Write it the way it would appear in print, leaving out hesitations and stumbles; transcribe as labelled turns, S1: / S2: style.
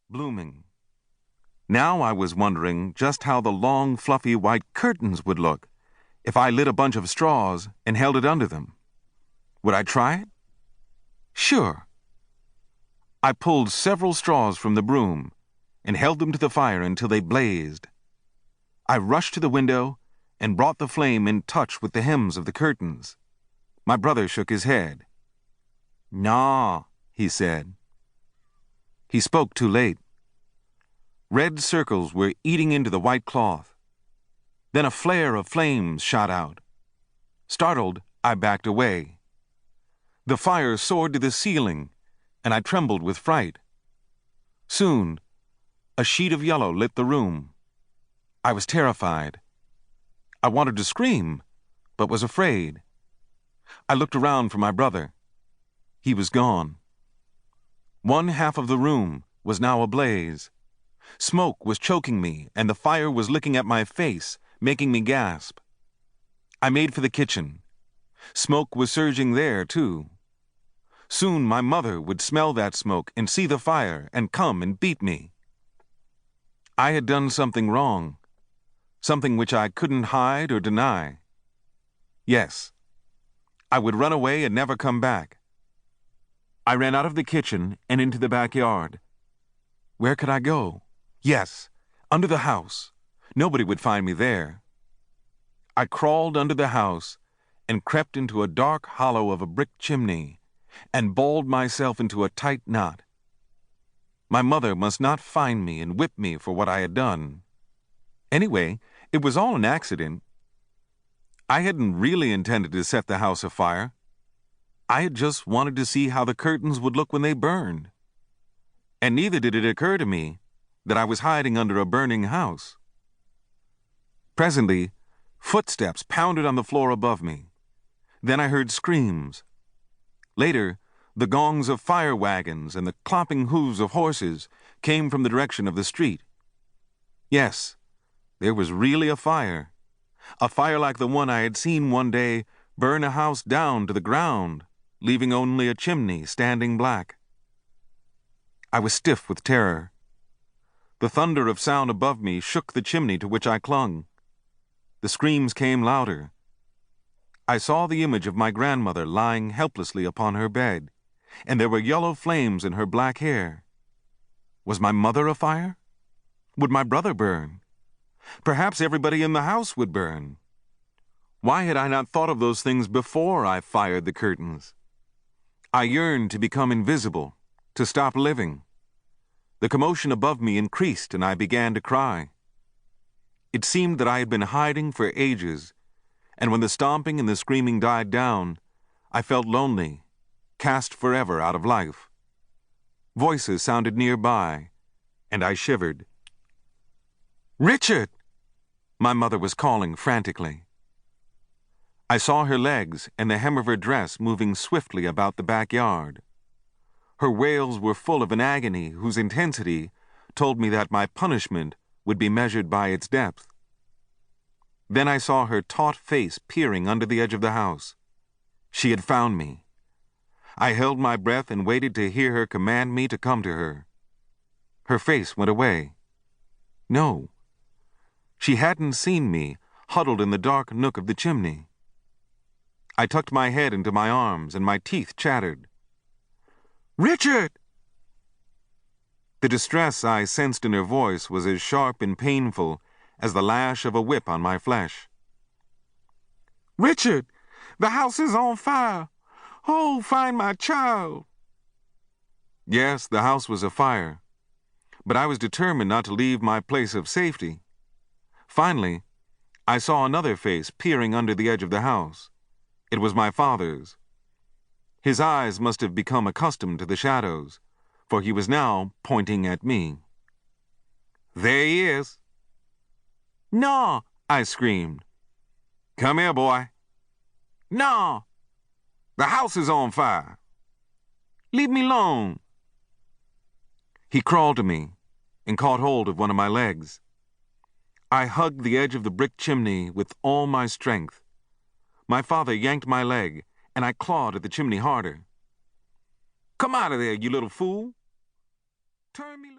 S1: blooming. Now I was wondering just how the long, fluffy white curtains would look if I lit a bunch of straws and held it under them. Would I try it? Sure. I pulled several straws from the broom and held them to the fire until they blazed. I rushed to the window and brought the flame in touch with the hems of the curtains. My brother shook his head. "Nah," he said. He spoke too late. Red circles were eating into the white cloth. Then a flare of flames shot out. Startled, I backed away. The fire soared to the ceiling, and I trembled with fright. Soon, a sheet of yellow lit the room. I was terrified. I wanted to scream, but was afraid. I looked around for my brother. He was gone. One half of the room was now ablaze. Smoke was choking me, and the fire was licking at my face, making me gasp. I made for the kitchen. Smoke was surging there, too. Soon my mother would smell that smoke and see the fire and come and beat me. I had done something wrong, something which I couldn't hide or deny. Yes, I would run away and never come back. I ran out of the kitchen and into the backyard. Where could I go? Yes, under the house. Nobody would find me there. I crawled under the house and crept into a dark hollow of a brick chimney and balled myself into a tight knot. My mother must not find me and whip me for what I had done. Anyway, it was all an accident. I hadn't really intended to set the house afire. I had just wanted to see how the curtains would look when they burned. And neither did it occur to me that I was hiding under a burning house. Presently, footsteps pounded on the floor above me. Then I heard screams. Later, the gongs of fire wagons and the clopping hooves of horses came from the direction of the street. Yes, there was really a fire like the one I had seen one day burn a house down to the ground, leaving only a chimney standing black. I was stiff with terror. The thunder of sound above me shook the chimney to which I clung. The screams came louder. I saw the image of my grandmother lying helplessly upon her bed, and there were yellow flames in her black hair. Was my mother afire? Would my brother burn? Perhaps everybody in the house would burn. Why had I not thought of those things before I fired the curtains? I yearned to become invisible, to stop living. The commotion above me increased, and I began to cry. It seemed that I had been hiding for ages, and when the stomping and the screaming died down, I felt lonely, cast forever out of life. Voices sounded nearby, and I shivered. "Richard!" My mother was calling frantically. I saw her legs and the hem of her dress moving swiftly about the backyard. Her wails were full of an agony whose intensity told me that my punishment would be measured by its depth. Then I saw her taut face peering under the edge of the house. She had found me. I held my breath and waited to hear her command me to come to her. Her face went away. No. She hadn't seen me, huddled in the dark nook of the chimney. I tucked my head into my arms, and my teeth chattered. "Richard!" The distress I sensed in her voice was as sharp and painful as the lash of a whip on my flesh. "Richard, the house is on fire! Oh, find my child!" Yes, the house was afire, but I was determined not to leave my place of safety. Finally, I saw another face peering under the edge of the house. It was my father's. His eyes must have become accustomed to the shadows, for he was now pointing at me. "There he is." "No!" I screamed. "Come here, boy." "No!" "The house is on fire." "Leave me alone." He crawled to me and caught hold of one of my legs. I hugged the edge of the brick chimney with all my strength. My father yanked my leg, and I clawed at the chimney harder. "Come out of there, you little fool." "Turn me loose."